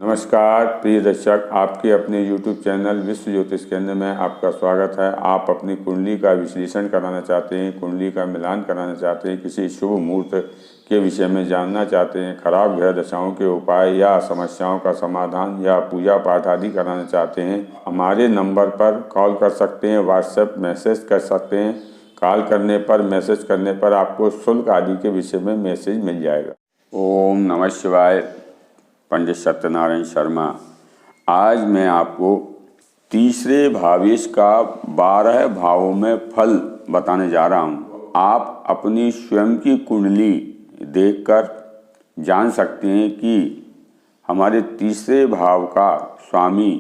नमस्कार प्रिय दर्शक, आपके अपने YouTube चैनल विश्व ज्योतिष केंद्र में आपका स्वागत है। आप अपनी कुंडली का विश्लेषण कराना चाहते हैं, कुंडली का मिलान कराना चाहते हैं, किसी शुभ मुहूर्त के विषय में जानना चाहते हैं, खराब ग्रह दशाओं के उपाय या समस्याओं का समाधान या पूजा पाठ आदि कराना चाहते हैं, हमारे नंबर पर कॉल कर सकते हैं, व्हाट्सएप मैसेज कर सकते हैं। कॉल करने पर, मैसेज करने पर आपको शुल्क आदि के विषय में मैसेज मिल जाएगा। ओम नमः शिवाय। पंडित सत्यनारायण शर्मा। आज मैं आपको तीसरे भावेश का 12 भावों में फल बताने जा रहा हूँ। आप अपनी स्वयं की कुंडली देखकर जान सकते हैं कि हमारे तीसरे भाव का स्वामी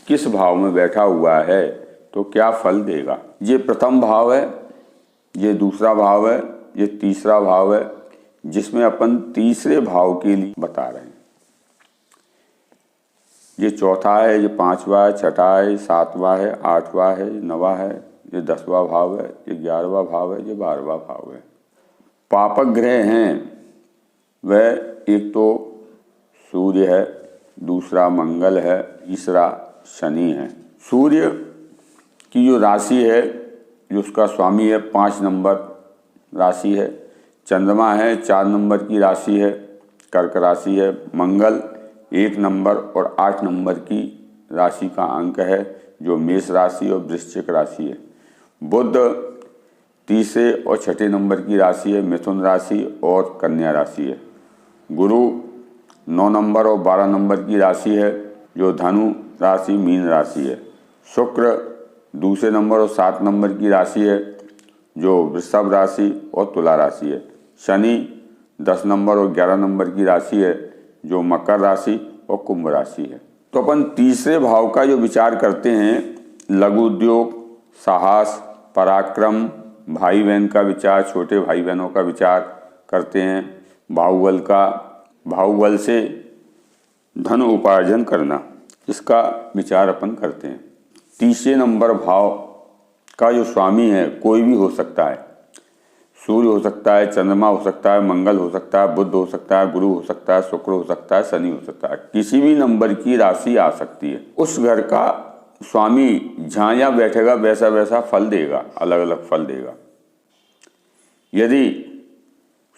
किस भाव में बैठा हुआ है तो क्या फल देगा। ये प्रथम भाव है, ये दूसरा भाव है, ये तीसरा भाव है, जिसमें अपन तीसरे भाव के लिए बता रहे हैं। ये चौथा है, ये पांचवा है, छठा है, सातवां है, आठवां है, नवा है, ये 10वां भाव है, ये 11वां भाव है, ये 12वां भाव है। पापक ग्रह हैं वह एक तो सूर्य है, दूसरा मंगल है, तीसरा शनि है। सूर्य की जो राशि है, जो उसका स्वामी है, 5 नंबर राशि है। चंद्रमा है, 4 नंबर की राशि है, कर्क राशि है। मंगल 1 नंबर और 8 नंबर की राशि का अंक है, जो मेष राशि और वृश्चिक राशि है। बुध तीसरे और छठे नंबर की राशि है, मिथुन राशि और कन्या राशि है। गुरु 9 नंबर और 12 नंबर की राशि है, जो धनु राशि मीन राशि है। शुक्र दूसरे नंबर और 7 नंबर की राशि है, जो वृषभ राशि और तुला राशि है। शनि 10 नंबर और 11 नंबर की राशि है, जो मकर राशि और कुंभ राशि है। तो अपन तीसरे भाव का जो विचार करते हैं, लघु उद्योग, साहस, पराक्रम, भाई बहन का विचार, छोटे भाई बहनों का विचार करते हैं। बाहुबल से धन उपार्जन करना, इसका विचार अपन करते हैं। तीसरे नंबर भाव का जो स्वामी है कोई भी हो सकता है। सूर्य हो सकता है, चंद्रमा हो सकता है, मंगल हो सकता है, बुध हो सकता है, गुरु हो सकता है, शुक्र हो सकता है, शनि हो सकता है। किसी भी नंबर की राशि आ सकती है। उस घर का स्वामी जहाँ बैठेगा वैसा वैसा फल देगा, अलग अलग फल देगा। यदि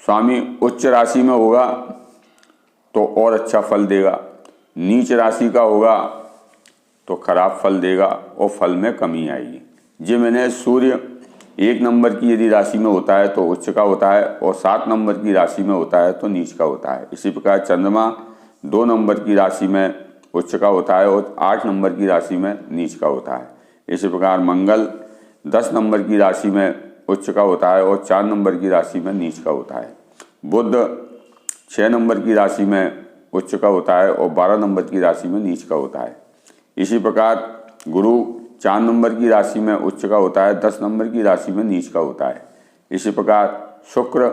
स्वामी उच्च राशि में होगा तो और अच्छा फल देगा, नीच राशि का होगा तो खराब फल देगा और फल में कमी आएगी। जी मैंने सूर्य 1 नंबर की यदि राशि में होता है तो उच्च का होता है, और 7 नंबर की राशि में होता है तो नीच का होता है। इसी प्रकार चंद्रमा 2 नंबर की राशि में उच्च का होता है और 8 नंबर की राशि में नीच का होता है। इसी प्रकार मंगल 10 नंबर की राशि में उच्च का होता है और 4 नंबर की राशि में नीच का होता है। बुध 6 नंबर की राशि में उच्च का होता है और 12 नंबर की राशि में नीच का होता है। इसी प्रकार गुरु 4 नंबर की राशि में उच्च का होता है, 10 नंबर की राशि में नीच का होता है। इसी प्रकार शुक्र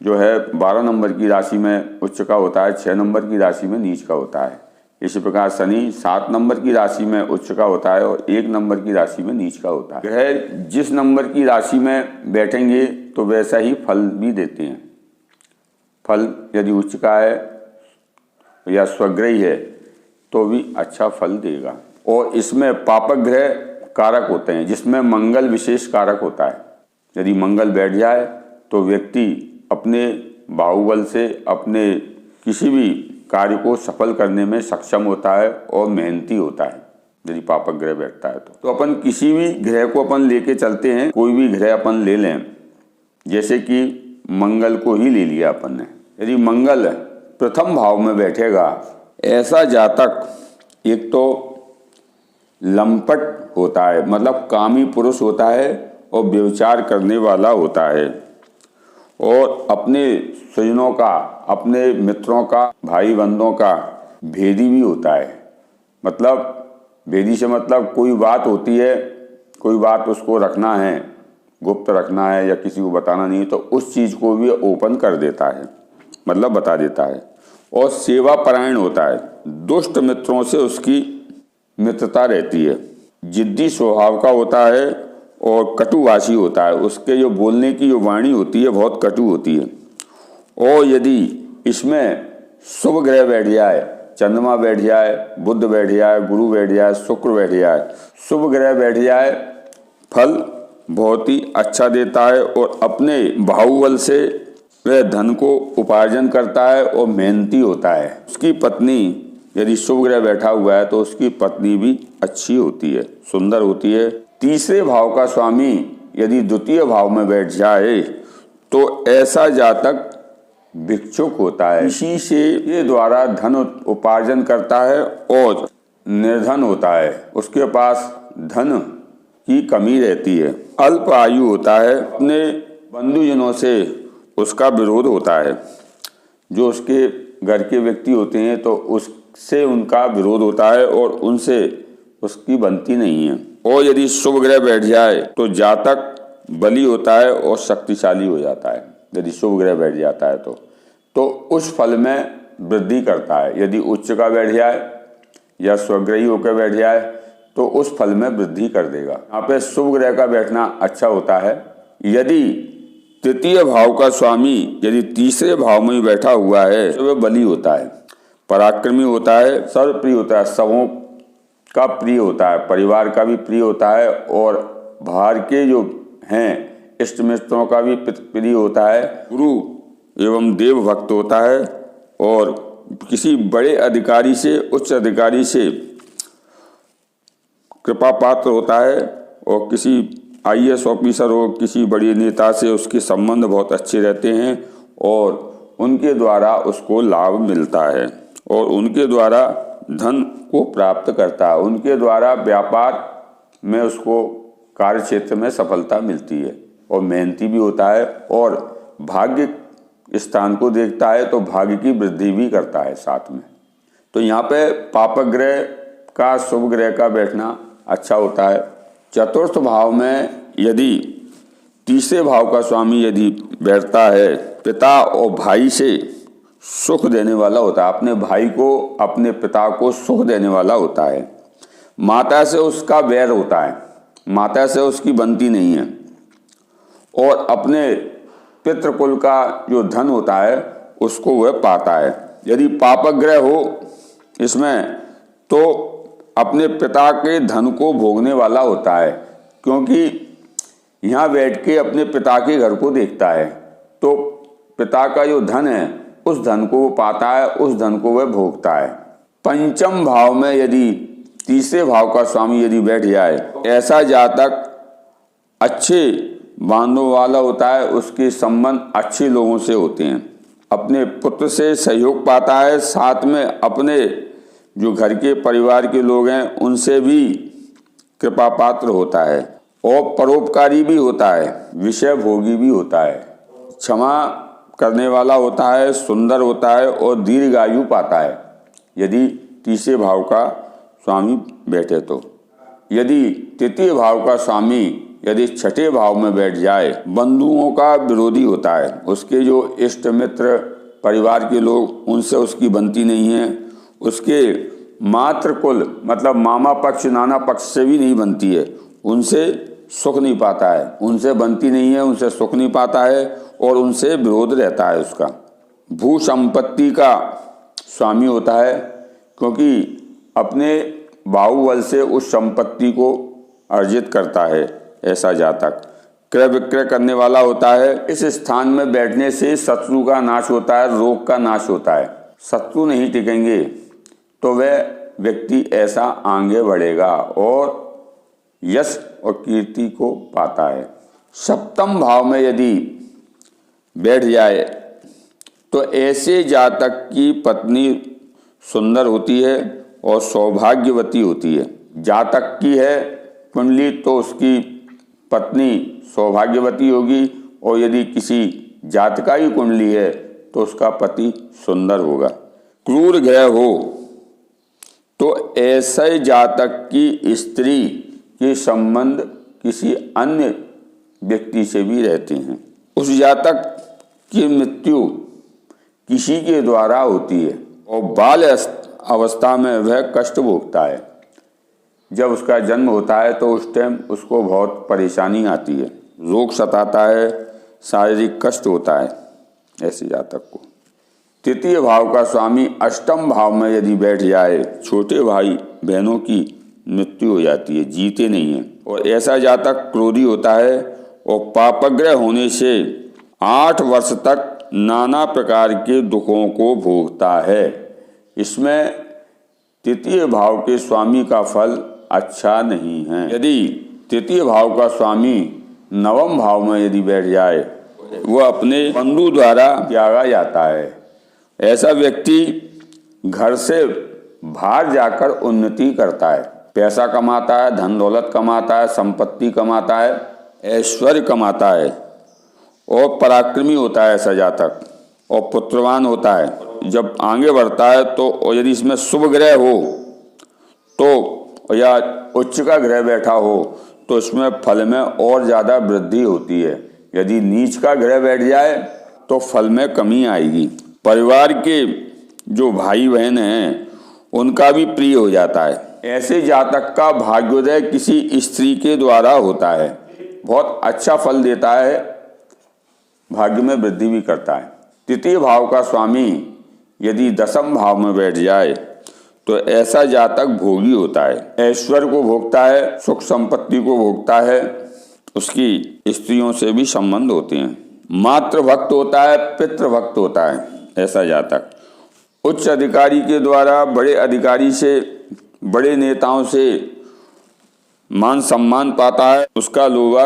जो है 12 नंबर की राशि में उच्च का होता है, 6 नंबर की राशि में नीच का होता है। इसी प्रकार शनि 7 नंबर की राशि में उच्च का होता है और 1 नंबर की राशि में नीच का होता है। ग्रह जिस नंबर की राशि में बैठेंगे तो वैसा ही फल भी देते हैं। फल यदि उच्च का है या स्वग्रही है तो भी अच्छा फल देगा। और इसमें पापक ग्रह कारक होते हैं, जिसमें मंगल विशेष कारक होता है। यदि मंगल बैठ जाए तो व्यक्ति अपने बाहुबल से अपने किसी भी कार्य को सफल करने में सक्षम होता है और मेहनती होता है। यदि पापक ग्रह बैठता है तो अपन किसी भी ग्रह को अपन लेके चलते हैं, कोई भी ग्रह अपन ले लें, जैसे कि मंगल को ही ले लिया अपन ने। यदि मंगल प्रथम भाव में बैठेगा, ऐसा जातक एक तो लंपट होता है, मतलब कामी पुरुष होता है और व्यभिचार करने वाला होता है, और अपने स्वजनों का, अपने मित्रों का, भाई बंधुओं का भेदी भी होता है। मतलब भेदी से मतलब कोई बात होती है, कोई बात उसको रखना है, गुप्त रखना है या किसी को बताना नहीं, तो उस चीज़ को भी ओपन कर देता है, मतलब बता देता है। और सेवा परायण होता है। दुष्ट मित्रों से उसकी मित्रता रहती है। जिद्दी स्वभाव का होता है और कटुभाषी होता है। उसके जो बोलने की जो वाणी होती है बहुत कटु होती है। और यदि इसमें शुभ ग्रह बैठ जाए, चंद्रमा बैठ जाए, बुध बैठ जाए, गुरु बैठ जाए, शुक्र बैठ जाए, शुभ ग्रह बैठ जाए, फल बहुत ही अच्छा देता है और अपने बाहुबल से वह धन को उपार्जन करता है और मेहनती होता है। उसकी पत्नी यदि शुभ ग्रह बैठा हुआ है तो उसकी पत्नी भी अच्छी होती है, सुंदर होती है। तीसरे भाव का स्वामी यदि द्वितीय भाव में बैठ जाए तो ऐसा जातक भिक्षुक होता है, इसी से ये द्वारा धन उपार्जन करता है और निर्धन होता है, उसके पास धन की कमी रहती है। अल्प आयु होता है, अपने बंधुजनों से उसका विरोध होता है, जो उसके घर के व्यक्ति होते हैं तो उससे उनका विरोध होता है और उनसे उसकी बनती नहीं है। और यदि शुभ ग्रह बैठ जाए तो जातक बली होता है और शक्तिशाली हो जाता है। यदि शुभ ग्रह बैठ जाता है तो उस फल में वृद्धि करता है। यदि उच्च का बैठ जाए या स्वग्रही होकर बैठ जाए तो उस फल में वृद्धि कर देगा। यहाँ पे शुभ ग्रह का बैठना अच्छा होता है। यदि तृतीय भाव का स्वामी यदि तीसरे भाव में बैठा हुआ है तो वह बली होता है, पराक्रमी होता है, सर्वप्रिय होता है, सबों का प्रिय होता है, परिवार का भी प्रिय होता है और बाहर के जो हैं इष्ट मित्रों का भी प्रिय होता है। गुरु एवं देव भक्त होता है और किसी बड़े अधिकारी से, उच्च अधिकारी से कृपा पात्र होता है और किसी IAS ऑफिसर हो, किसी बड़े नेता से उसके संबंध बहुत अच्छे रहते हैं और उनके द्वारा उसको लाभ मिलता है और उनके द्वारा धन को प्राप्त करता है। उनके द्वारा व्यापार में उसको कार्य क्षेत्र में सफलता मिलती है और मेहनती भी होता है और भाग्य स्थान को देखता है तो भाग्य की वृद्धि भी करता है साथ में। तो यहाँ पे पापक ग्रह का शुभ ग्रह का बैठना अच्छा होता है। चतुर्थ भाव में यदि तीसरे भाव का स्वामी यदि बैठता है, पिता और भाई से सुख देने वाला होता है, अपने भाई को, अपने पिता को सुख देने वाला होता है। माता से उसका वैर होता है, माता से उसकी बनती नहीं है और अपने पितृकुल का जो धन होता है उसको वह पाता है। यदि पापक ग्रह हो इसमें तो अपने पिता के धन को भोगने वाला होता है, क्योंकि यहाँ बैठ के अपने पिता के घर को देखता है तो पिता का जो धन है उस धन को वो पाता है, उस धन को वह भोगता है। पंचम भाव में यदि तीसरे भाव का स्वामी यदि बैठ जाए, ऐसा जातक अच्छे बांधों वाला होता है, उसके संबंध अच्छे लोगों से होते हैं, अपने पुत्र से सहयोग पाता है, साथ में अपने जो घर के परिवार के लोग हैं उनसे भी कृपा पात्र होता है और परोपकारी भी होता है, विषय भोगी भी होता है, क्षमा करने वाला होता है, सुंदर होता है और दीर्घायु पाता है यदि तीसरे भाव का स्वामी बैठे तो। यदि तृतीय भाव का स्वामी यदि छठे भाव में बैठ जाए, बंधुओं का विरोधी होता है, उसके जो इष्ट मित्र परिवार के लोग उनसे उसकी बनती नहीं है, उसके मातृ कुल मतलब मामा पक्ष नाना पक्ष से भी नहीं बनती है, उनसे सुख नहीं पाता है, उनसे बनती नहीं है, उनसे सुख नहीं पाता है और उनसे विरोध रहता है उसका। भू संपत्ति का स्वामी होता है, क्योंकि अपने बाहुबल से उस संपत्ति को अर्जित करता है ऐसा जातक। क्रय विक्रय करने वाला होता है। इस स्थान में बैठने से शत्रु का नाश होता है, रोग का नाश होता है। शत्रु नहीं टिकेंगे तो वह व्यक्ति ऐसा आगे बढ़ेगा और यश और कीर्ति को पाता है। सप्तम भाव में यदि बैठ जाए तो ऐसे जातक की पत्नी सुंदर होती है और सौभाग्यवती होती है। जातक की है कुंडली तो उसकी पत्नी सौभाग्यवती होगी और यदि किसी जातका की कुंडली है तो उसका पति सुंदर होगा। क्रूर ग्रह हो तो ऐसे जातक की स्त्री के संबंध किसी अन्य व्यक्ति से भी रहते हैं। उस जातक की मृत्यु किसी के द्वारा होती है और बाल अवस्था में वह कष्ट भोगता है। जब उसका जन्म होता है तो उस टाइम उसको बहुत परेशानी आती है, रोग सताता है, शारीरिक कष्ट होता है ऐसे जातक को। तृतीय भाव का स्वामी अष्टम भाव में यदि बैठ जाए, छोटे भाई बहनों की मृत्यु हो जाती है, जीते नहीं है। और ऐसा जातक क्रोधी होता है और पापग्रह होने से 8 वर्ष तक नाना प्रकार के दुखों को भोगता है। इसमें तृतीय भाव के स्वामी का फल अच्छा नहीं है। यदि तृतीय भाव का स्वामी नवम भाव में यदि बैठ जाए, वह अपने बंधु द्वारा त्यागा जाता है। ऐसा व्यक्ति घर से बाहर जाकर उन्नति करता है, पैसा कमाता है, धन दौलत कमाता है, संपत्ति कमाता है, ऐश्वर्य कमाता है और पराक्रमी होता है ऐसा जातक, और पुत्रवान होता है। जब आगे बढ़ता है तो यदि इसमें शुभ ग्रह हो तो, या उच्च का ग्रह बैठा हो तो इसमें फल में और ज़्यादा वृद्धि होती है। यदि नीच का ग्रह बैठ जाए तो फल में कमी आएगी। परिवार के जो भाई बहन हैं उनका भी प्रिय हो जाता है। ऐसे जातक का भाग्योदय किसी स्त्री के द्वारा होता है, बहुत अच्छा फल देता है, भाग्य में वृद्धि भी करता है। तृतीय भाव का स्वामी यदि दसम भाव में बैठ जाए तो ऐसा जातक भोगी होता है, ऐश्वर्य को भोगता है, सुख संपत्ति को भोगता है, उसकी स्त्रियों से भी संबंध होते हैं। मातृभक्त होता है, पितृभक्त होता है ऐसा जातक। उच्च अधिकारी के द्वारा, बड़े अधिकारी से, बड़े नेताओं से मान सम्मान पाता है, उसका लोग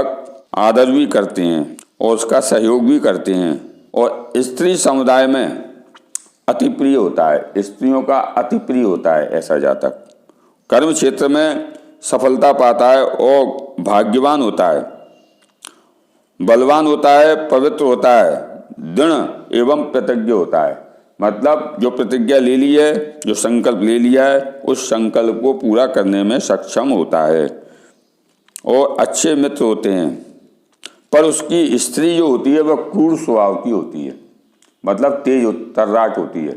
आदर भी करते हैं और उसका सहयोग भी करते हैं। और स्त्री समुदाय में अति प्रिय होता है, स्त्रियों का अति प्रिय होता है ऐसा जातक। कर्म क्षेत्र में सफलता पाता है और भाग्यवान होता है, बलवान होता है, पवित्र होता है, दृढ़ एवं प्रतिज्ञ होता है। मतलब जो प्रतिज्ञा ले ली है, जो संकल्प ले लिया है, उस संकल्प को पूरा करने में सक्षम होता है। और अच्छे मित्र होते हैं, पर उसकी स्त्री जो होती है वह क्रूर स्वभाव की होती है, मतलब तेज तर्राट होती है।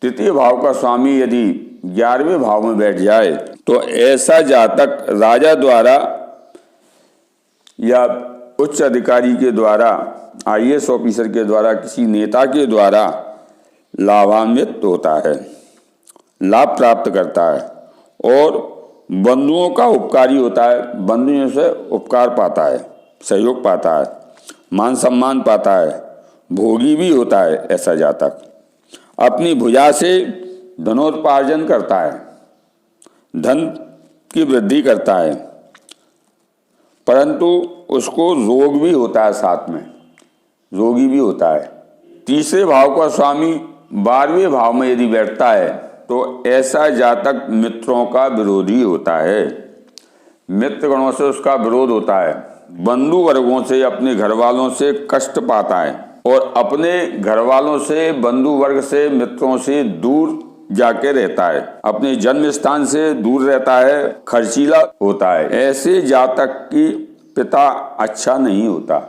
तृतीय भाव का स्वामी यदि 11वें भाव में बैठ जाए तो ऐसा जातक राजा द्वारा या उच्च अधिकारी के द्वारा, IAS ऑफिसर के द्वारा, किसी नेता के द्वारा लाभान्वित होता है, लाभ प्राप्त करता है और बंधुओं का उपकारी होता है, बंधुओं से उपकार पाता है, सहयोग पाता है, मान सम्मान पाता है, भोगी भी होता है ऐसा जातक। अपनी भुजा से धनोत्पार्जन करता है, धन की वृद्धि करता है, परंतु उसको रोग भी होता है, साथ में रोगी भी होता है। तीसरे भाव का स्वामी 12वें भाव में यदि बैठता है तो ऐसा जातक मित्रों का विरोधी होता है, मित्रगणों से उसका विरोध होता है, बंधु वर्गों से, अपने घर वालों से कष्ट पाता है और अपने घर वालों से, बंधु वर्ग से, मित्रों से दूर जाके रहता है, अपने जन्म स्थान से दूर रहता है, खर्चीला होता है। ऐसे जातक की पिता अच्छा नहीं होता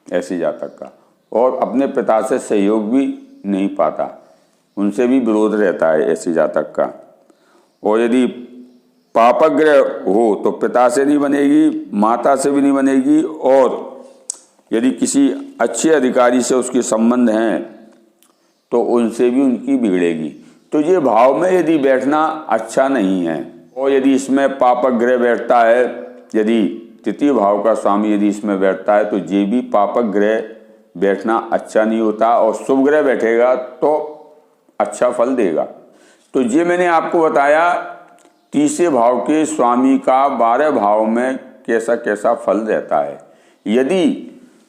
ऐसे जातक का, और अपने पिता से सहयोग भी नहीं पाता, उनसे भी विरोध रहता है ऐसे जातक का। और यदि पापग्रह हो तो पिता से नहीं बनेगी, माता से भी नहीं बनेगी, और यदि किसी अच्छे अधिकारी से उसके संबंध हैं तो उनसे भी उनकी बिगड़ेगी। तो ये भाव में यदि बैठना अच्छा नहीं है। और यदि इसमें पापक ग्रह बैठता है, यदि तृतीय भाव का स्वामी यदि इसमें बैठता है तो ये भी पापक ग्रह बैठना अच्छा नहीं होता, और शुभ ग्रह बैठेगा तो अच्छा फल देगा। तो ये मैंने आपको बताया तीसरे भाव के स्वामी का 12 भाव में कैसा कैसा फल रहता है। यदि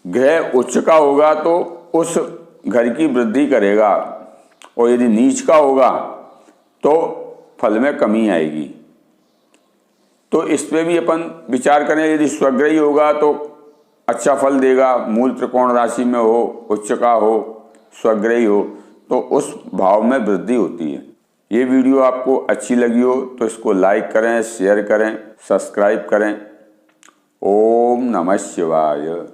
ग्रह उच्च का होगा तो उस घर की वृद्धि करेगा, और यदि नीच का होगा तो फल में कमी आएगी। तो इस पे भी अपन विचार करें। यदि स्वग्रही होगा तो अच्छा फल देगा, मूल त्रिकोण राशि में हो, उच्च का हो, स्वग्रही हो तो उस भाव में वृद्धि होती है। ये वीडियो आपको अच्छी लगी हो तो इसको लाइक करें, शेयर करें, सब्सक्राइब करें। ओम नमः शिवाय।